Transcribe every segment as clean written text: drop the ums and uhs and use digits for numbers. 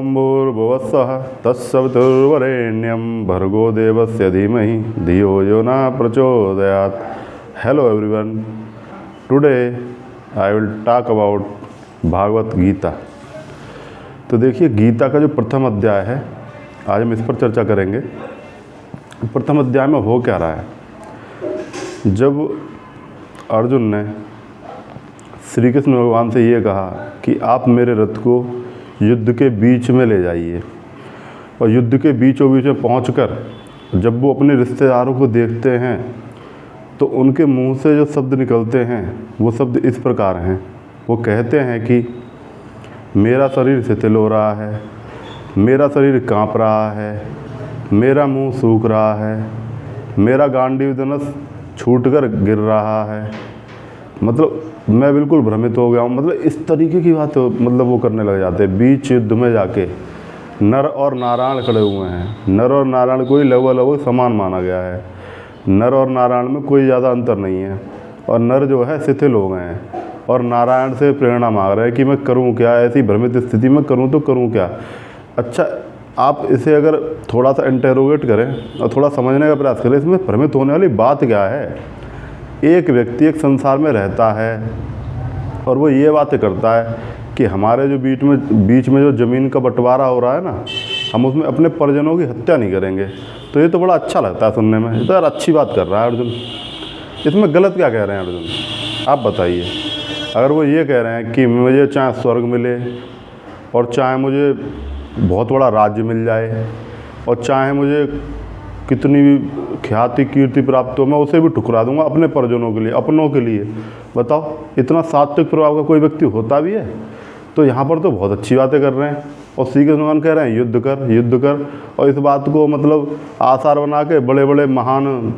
ओम भूर्भुवस्सुः तत्सवितुर्वरेण्यं भर्गो देवस्य धीमहि धियो यो न प्रचोदयात्। Hello everyone, today I will talk about Bhagavad Gita. तो देखिए, गीता का जो प्रथम अध्याय है, आज हम इस पर चर्चा करेंगे। प्रथम अध्याय में हो क्या रहा है। जब अर्जुन ने श्री कृष्ण भगवान से ये कहा कि आप मेरे रथ को युद्ध के बीच में ले जाइए, और युद्ध के बीचों बीच में पहुंचकर जब वो अपने रिश्तेदारों को देखते हैं तो उनके मुंह से जो शब्द निकलते हैं वो शब्द इस प्रकार हैं। वो कहते हैं कि मेरा शरीर शिथिल हो रहा है, मेरा शरीर कांप रहा है, मेरा मुंह सूख रहा है, मेरा गांडीव धनुष छूटकर गिर रहा है, मतलब मैं बिल्कुल भ्रमित हो गया हूँ। मतलब इस तरीके की बात मतलब वो करने लग जाते हैं। बीच युद्ध में जाके नर और नारायण खड़े हुए हैं। नर और नारायण को ही लगभग समान माना गया है। नर और नारायण में कोई ज़्यादा अंतर नहीं है, और नर जो है शिथिल हो गए हैं और नारायण से प्रेरणा मांग रहे हैं कि मैं करूं क्या, ऐसी भ्रमित स्थिति में करूं तो करूं क्या। अच्छा, आप इसे अगर थोड़ा सा इंटेरोगेट करें और थोड़ा समझने का प्रयास करें, इसमें भ्रमित होने वाली बात क्या है। एक व्यक्ति एक संसार में रहता है और वो ये बातें करता है कि हमारे जो बीच में जो ज़मीन का बंटवारा हो रहा है ना, हम उसमें अपने परिजनों की हत्या नहीं करेंगे। तो ये तो बड़ा अच्छा लगता है सुनने में। ये तो यार अच्छी बात कर रहा है अर्जुन। इसमें गलत क्या कह रहे हैं अर्जुन, आप बताइए। अगर वो ये कह रहे हैं कि मुझे चाहे स्वर्ग मिले और चाहे मुझे बहुत बड़ा राज्य मिल जाए और चाहे मुझे कितनी भी ख्याति कीर्ति प्राप्त हो, मैं उसे भी ठुकरा दूंगा अपने परिजनों के लिए, अपनों के लिए। बताओ, इतना सात्विक प्रभाव का कोई व्यक्ति होता भी है? तो यहाँ पर तो बहुत अच्छी बातें कर रहे हैं। और श्री कृष्ण भगवान कह रहे हैं युद्ध कर, युद्ध कर। और इस बात को मतलब आसार बना के बड़े बड़े महान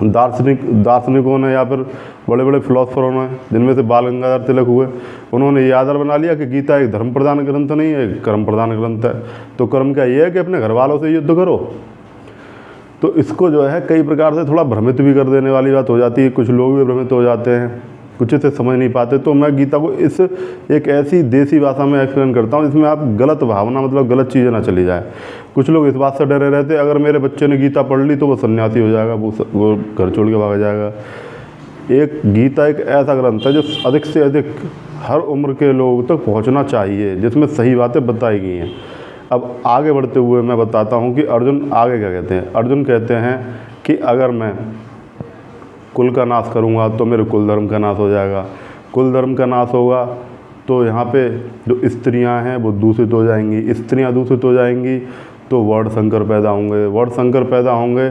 दार्शनिकों ने या फिर बड़े बड़े फिलोसफरों ने, जिनमें से बाल गंगाधर तिलक हुए, उन्होंने ये आदर बना लिया कि गीता एक धर्म प्रधान ग्रंथ नहीं है, एक कर्म प्रधान ग्रंथ है। तो कर्म क्या ये है कि अपने घर वालों से युद्ध करो। तो इसको जो है कई प्रकार से थोड़ा भ्रमित भी कर देने वाली बात हो जाती है। कुछ लोग भी भ्रमित हो जाते हैं, कुछ इसे समझ नहीं पाते। तो मैं गीता को इस एक ऐसी देसी भाषा में एक्सप्लेन करता हूँ जिसमें आप गलत भावना, मतलब गलत चीज़ें ना चली जाए। कुछ लोग इस बात से डरे रहते, अगर मेरे बच्चे ने गीता पढ़ ली तो वो सन्यासी हो जाएगा, वो घर छोड़ के भाग जाएगा। एक गीता एक ऐसा ग्रंथ है जो अधिक से अधिक हर उम्र के लोगों तक पहुँचना चाहिए, जिसमें सही बातें बताई गई हैं। अब आगे बढ़ते हुए मैं बताता हूँ कि अर्जुन आगे क्या कहते हैं। अर्जुन कहते हैं कि अगर मैं कुल का नाश करूँगा तो मेरे कुल धर्म का नाश हो जाएगा। कुल धर्म का नाश होगा तो यहाँ पे जो स्त्रियाँ हैं वो दूषित हो जाएंगी। स्त्रियाँ दूषित हो जाएंगी तो वर्ण संकर पैदा होंगे। वर्ण संकर पैदा होंगे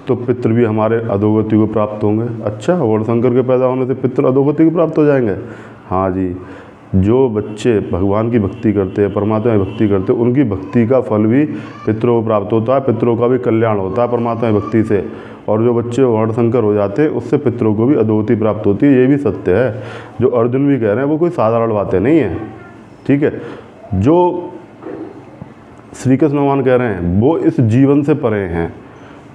तो पितृ भी हमारे अधोगति को प्राप्त होंगे। अच्छा, वर्ण संकर के पैदा होने से पितृ अधोगति को प्राप्त हो जाएंगे? हाँ जी। जो बच्चे भगवान की भक्ति करते हैं, परमात्मा की भक्ति करते हैं, उनकी भक्ति का फल भी पितरों को प्राप्त होता है। पितरों का भी कल्याण होता है परमात्मा की भक्ति से। और जो बच्चे वर्णशंकर हो जाते हैं उससे पितरों को भी अधोगति प्राप्त होती है। ये भी सत्य है। जो अर्जुन भी कह रहे हैं वो कोई साधारण बातें नहीं है। ठीक है, जो श्री कृष्ण भगवान कह रहे हैं वो इस जीवन से परे हैं।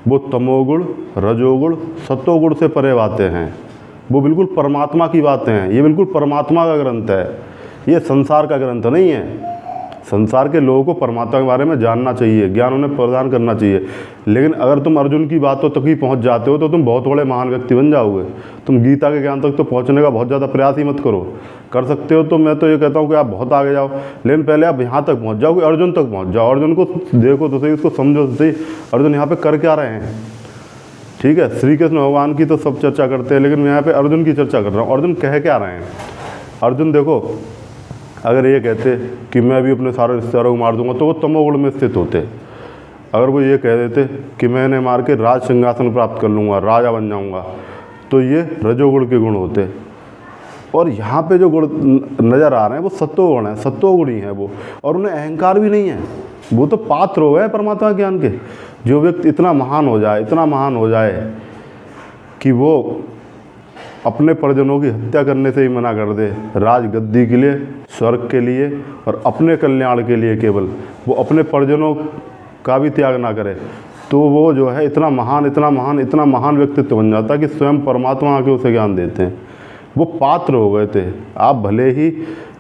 वो तमोगुण, रजोगुण, सतोगुण से परे बातें हैं। वो बिल्कुल परमात्मा की बातें हैं। ये बिल्कुल परमात्मा का ग्रंथ है, ये संसार का ग्रंथ नहीं है। संसार के लोगों को परमात्मा के बारे में जानना चाहिए, ज्ञान उन्हें प्रदान करना चाहिए। लेकिन अगर तुम अर्जुन की बातों तक ही पहुंच जाते हो तो तुम बहुत बड़े महान व्यक्ति बन जाओगे। तुम गीता के ज्ञान तक तो पहुंचने का बहुत ज़्यादा प्रयास ही मत करो। कर सकते हो तो मैं तो ये कहता हूँ कि आप बहुत आगे जाओ, लेकिन पहले आप यहाँ तक पहुँच जाओ कि अर्जुन तक पहुँच जाओ। अर्जुन को देखो तो सही, उसको समझो तो सही, अर्जुन यहाँ पर कर क्या रहे हैं। ठीक है, श्री कृष्ण भगवान की तो सब चर्चा करते हैं, लेकिन मैं यहाँ पे अर्जुन की चर्चा कर रहा हूँ। अर्जुन कह क्या रहे हैं। अर्जुन देखो, अगर ये कहते कि मैं भी अपने सारे रिश्तेदारों को मार दूंगा तो वो तमोगुण में स्थित होते। अगर वो ये कह देते कि मैं इन्हें मार के राज सिंहासन प्राप्त कर लूँगा, राजा बन जाऊँगा, तो ये रजोगुण के गुण होते। और यहाँ पे जो गुण नज़र आ रहे हैं वो सत्वगुण है, सत्वगुणी है वो। और उन्हें अहंकार भी नहीं है, वो तो पात्र हो गए परमात्मा ज्ञान के। जो व्यक्ति इतना महान हो जाए, इतना महान हो जाए कि वो अपने परिजनों की हत्या करने से ही मना कर दे, राज गद्दी के लिए, स्वर्ग के लिए और अपने कल्याण के लिए, केवल वो अपने परिजनों का भी त्याग ना करे, तो वो जो है इतना महान, इतना महान, इतना महान व्यक्तित्व बन जाता है कि स्वयं परमात्मा आके उसे ज्ञान देते हैं। वो पात्र हो गए थे। आप भले ही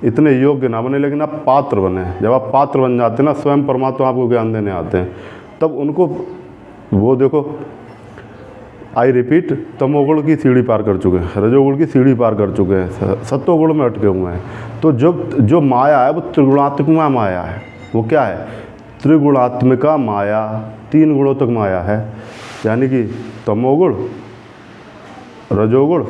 इतने योग्य ना बने, लेकिन आप पात्र बने। जब आप पात्र बन जाते हैं ना, स्वयं परमात्मा आपको ज्ञान देने आते हैं, तब उनको वो देखो, आई रिपीट, तमोगुण की सीढ़ी पार कर चुके हैं, रजोगुण की सीढ़ी पार कर चुके हैं, सत्वगुण में अटके हुए हैं। तो जो माया है वो त्रिगुणात्मिका माया है। वो क्या है? त्रिगुणात्मिका माया, 3 गुणों तक माया है, यानी कि तमोगुण, रजोगुण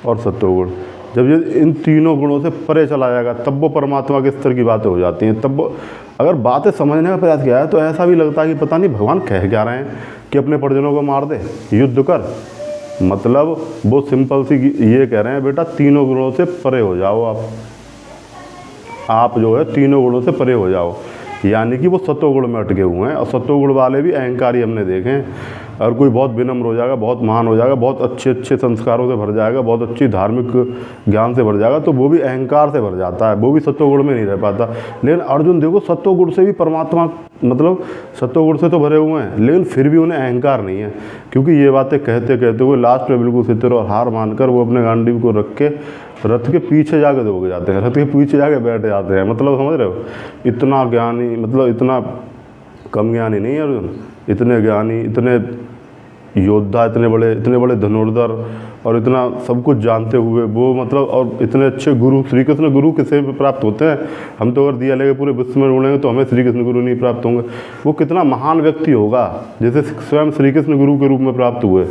और सत्वगुण। जब ये इन तीनों गुणों से परे चला जाएगा, तब वो परमात्मा के स्तर की बातें हो जाती हैं। तब अगर बातें समझने का प्रयास किया है तो ऐसा भी लगता है कि पता नहीं भगवान कह क्या रहे हैं कि अपने परिजनों को मार दे, युद्ध कर। मतलब वो सिंपल सी ये कह रहे हैं, बेटा तीनों गुणों से परे हो जाओ, आप जो है तीनों गुणों से परे हो जाओ। यानी कि वो सत्वगुण में अटके हुए हैं, और सत्वगुण वाले भी अहंकारी हमने देखे हैं। और कोई बहुत विनम्र हो जाएगा, बहुत महान हो जाएगा, बहुत अच्छे अच्छे संस्कारों से भर जाएगा, बहुत अच्छी धार्मिक ज्ञान से भर जाएगा, तो वो भी अहंकार से भर जाता है, वो भी सत्वगुण में नहीं रह पाता। लेकिन अर्जुन देखो, सत्वगुण से भी परमात्मा, मतलब सत्वगुण से तो भरे हुए हैं, लेकिन फिर भी उन्हें अहंकार नहीं है। क्योंकि ये बातें कहते कहते हुए लास्ट में बिल्कुल सितर और हार मानकर वो अपने गांडीव को रख के रथ के पीछे जाके दौड़ जाते हैं, रथ के पीछे जाके बैठ जाते हैं। मतलब समझ रहे हो, इतना ज्ञानी, मतलब इतना कम ज्ञानी नहीं है अर्जुन, इतने ज्ञानी, इतने योद्धा, इतने बड़े धनुर्धर, और इतना सब कुछ जानते हुए वो, मतलब और इतने अच्छे गुरु। श्री कृष्ण गुरु किसे प्राप्त होते हैं? हम तो अगर दिया लेके पूरे विश्व में ढूंढेंगे तो हमें श्री कृष्ण गुरु नहीं प्राप्त होंगे। वो कितना महान व्यक्ति होगा, जैसे स्वयं श्री कृष्ण गुरु के रूप में प्राप्त हुए,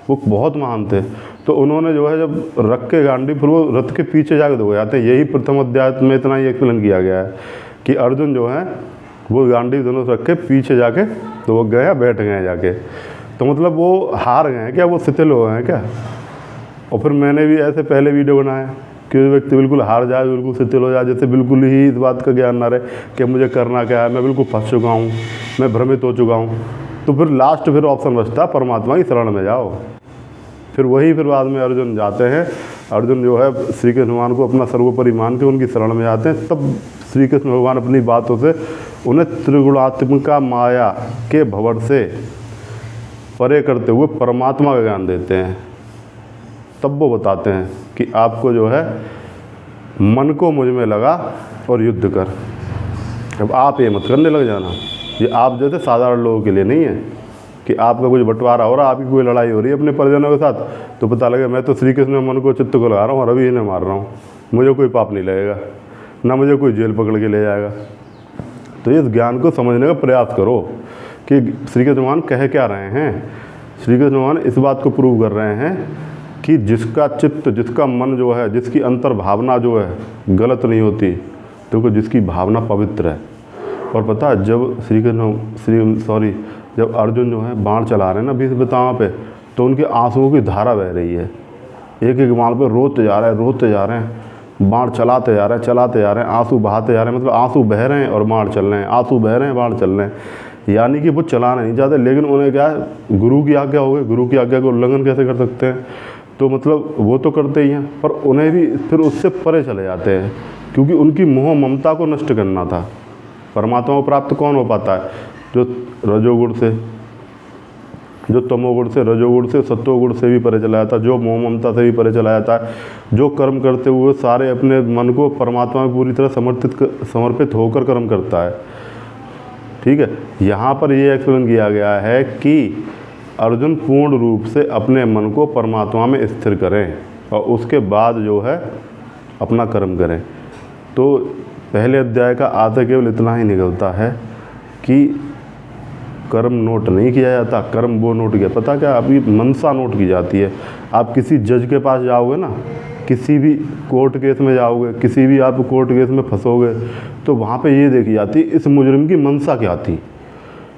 वो बहुत महान थे। तो उन्होंने जो है जब रख के गांडी, फिर वो रथ के पीछे जाके दो जाते हैं। यही प्रथम अध्याय में इतना ही एक्सप्लेन किया गया है कि अर्जुन जो है वो गांडी धनुष रख के पीछे जाके तो वो गए, बैठ गए जाके। तो मतलब वो हार गए हैं क्या? वो शिथिल हो गए हैं क्या? और फिर मैंने भी ऐसे पहले वीडियो बनाया कि व्यक्ति बिल्कुल हार जाए, बिल्कुल शिथिल हो जाए, जैसे बिल्कुल ही इस बात का ज्ञान ना रहे कि मुझे करना क्या है, मैं बिल्कुल फंस चुका हूँ, मैं भ्रमित हो चुका हूँ। तो फिर लास्ट फिर ऑप्शन बचता, परमात्मा की शरण में जाओ। फिर बाद में अर्जुन जाते हैं, अर्जुन जो है श्री कृष्ण भगवान को अपना सर्वोपरि मान के उनकी शरण में जाते हैं। तब श्री कृष्ण भगवान अपनी बातों से उन्हें त्रिगुणात्मिका माया के भंवर से परे करते हुए परमात्मा का ज्ञान देते हैं। तब वो बताते हैं कि आपको जो है मन को मुझ में लगा और युद्ध कर। अब आप ये मत करने लग जाना, ये आप जैसे साधारण लोगों के लिए नहीं है कि आपका कुछ बंटवारा हो रहा है, आपकी कोई लड़ाई हो रही है अपने परिजनों के साथ, तो पता लगे मैं तो श्री कृष्ण मन को चित्त को लगा रहा हूँ और अभी इन्हें मार रहा हूँ, मुझे कोई पाप नहीं लगेगा, ना मुझे कोई जेल पकड़ के ले जाएगा। तो इस ज्ञान को समझने का प्रयास करो कि श्री कृष्ण भगवान कह क्या रहे हैं। श्री कृष्ण भगवान इस बात को प्रूव कर रहे हैं कि जिसका चित्त, जिसका मन जो है, जिसकी अंतर भावना जो है गलत नहीं होती, तो जिसकी भावना पवित्र है। और पता है जब जब अर्जुन जो है बाण चला रहे हैं ना बीच बतावा पे, तो उनके आंसुओं की धारा बह रही है। एक एक बाण पे रोते जा रहे हैं, बाण चलाते जा रहे हैं, आंसू बहाते जा रहे हैं। मतलब आंसू बह रहे हैं और बाण चल रहे हैं, आंसू बह रहे हैं, बाण चल रहे हैं। यानी कि वो चलाना नहीं चाहते, लेकिन उन्हें क्या है, गुरु की आज्ञा हो गई, गुरु की आज्ञा को उल्लंघन कैसे कर सकते हैं? तो मतलब वो तो करते ही हैं, पर उन्हें भी फिर उससे परे चले जाते हैं, क्योंकि उनकी मोह ममता को नष्ट करना था। परमात्मा को प्राप्त कौन हो पाता है? जो रजोगुण से, जो तमोगुण से, रजोगुण से, सत्वगुण से भी परे चला जाता है, जो मोह ममता से भी परे चला जाता है, जो कर्म करते हुए सारे अपने मन को परमात्मा में पूरी तरह समर्पित होकर कर्म करता है। ठीक है, यहाँ पर ये एक्सप्लेन किया गया है कि अर्जुन पूर्ण रूप से अपने मन को परमात्मा में स्थिर करें और उसके बाद जो है अपना कर्म करें। तो पहले अध्याय का आधा केवल इतना ही निकलता है कि कर्म नोट नहीं किया जाता, कर्म वो नोट किया, पता क्या, आपकी मनसा नोट की जाती है। आप किसी जज के पास जाओगे ना, किसी भी कोर्ट केस में जाओगे, किसी भी आप कोर्ट केस में फंसोगे, तो वहाँ पे ये देखी जाती है इस मुजरिम की मनसा क्या थी,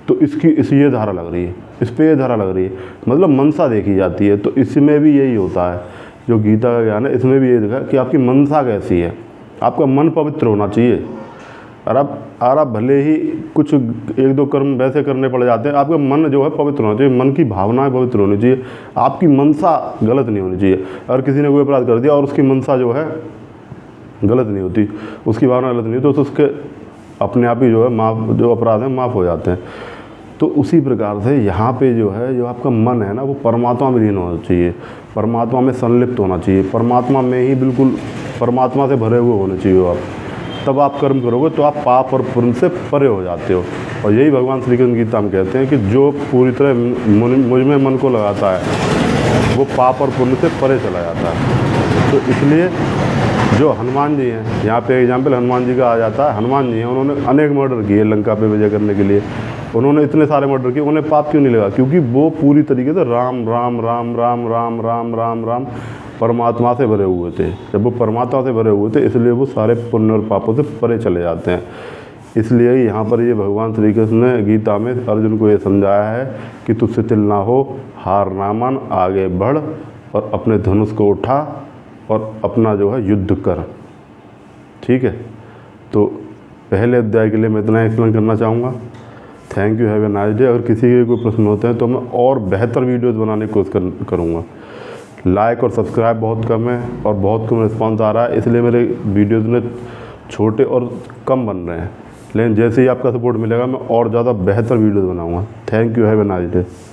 तो इस ये धारा लग रही है, इस पर ये धारा लग रही है, मतलब मनसा देखी जाती है। तो इसमें भी यही होता है, जो गीता का ज्ञान है इसमें भी ये देखा कि आपकी मनसा कैसी है, आपका मन पवित्र होना चाहिए। और आप भले ही कुछ एक दो कर्म वैसे करने पड़ जाते हैं, आपका मन जो है पवित्र होना चाहिए, मन की भावनाएं पवित्र होनी चाहिए, आपकी मनसा गलत नहीं होनी चाहिए। अगर किसी ने कोई अपराध कर दिया और उसकी मनसा जो है गलत नहीं होती, उसकी भावना गलत नहीं होती, तो उसके अपने आप ही जो है जो अपराध हैं माफ़ हो जाते हैं। तो उसी प्रकार से यहाँ पे जो है, जो आपका मन है ना, वो परमात्मा में लीन होना चाहिए, परमात्मा में संलिप्त होना चाहिए, परमात्मा में ही बिल्कुल परमात्मा से भरे हुए होने चाहिए आप। तब आप कर्म करोगे तो आप पाप और पुण्य से परे हो जाते हो। और यही भगवान श्री कृष्ण गीता में कहते हैं कि जो पूरी तरह मुझ में मन को लगाता है वो पाप और पुण्य से परे चला जाता है। तो इसलिए जो हनुमान जी हैं, यहाँ पे एग्जाम्पल हनुमान जी का आ जाता है। हनुमान जी हैं, उन्होंने अनेक मर्डर किए लंका पे विजय करने के लिए, उन्होंने इतने सारे मर्डर किए, उन्हें पाप क्यों नहीं लगा? क्योंकि वो पूरी तरीके से राम राम राम राम राम राम राम राम परमात्मा से भरे हुए थे। जब वो परमात्मा से भरे हुए थे इसलिए वो सारे पुण्य और पापों से परे चले जाते हैं। इसलिए यहाँ पर ये भगवान श्री कृष्ण ने गीता में अर्जुन को ये समझाया है कि तुझसे तिल ना हो, हार ना मान, आगे बढ़ और अपने धनुष को उठा और अपना जो है युद्ध कर। ठीक है, तो पहले अध्याय के लिए मैं इतना एक्सप्लेन करना चाहूँगा। Thank you, have a nice day. अगर किसी के कोई प्रश्न होते हैं तो मैं और बेहतर वीडियोस बनाने की कोशिश करूँगा। लाइक और सब्सक्राइब बहुत कम है और बहुत कम रिस्पांस आ रहा है, इसलिए मेरे वीडियोस में छोटे और कम बन रहे हैं। लेकिन जैसे ही आपका सपोर्ट मिलेगा मैं और ज़्यादा बेहतर वीडियोस बनाऊँगा। Thank you, have a nice day.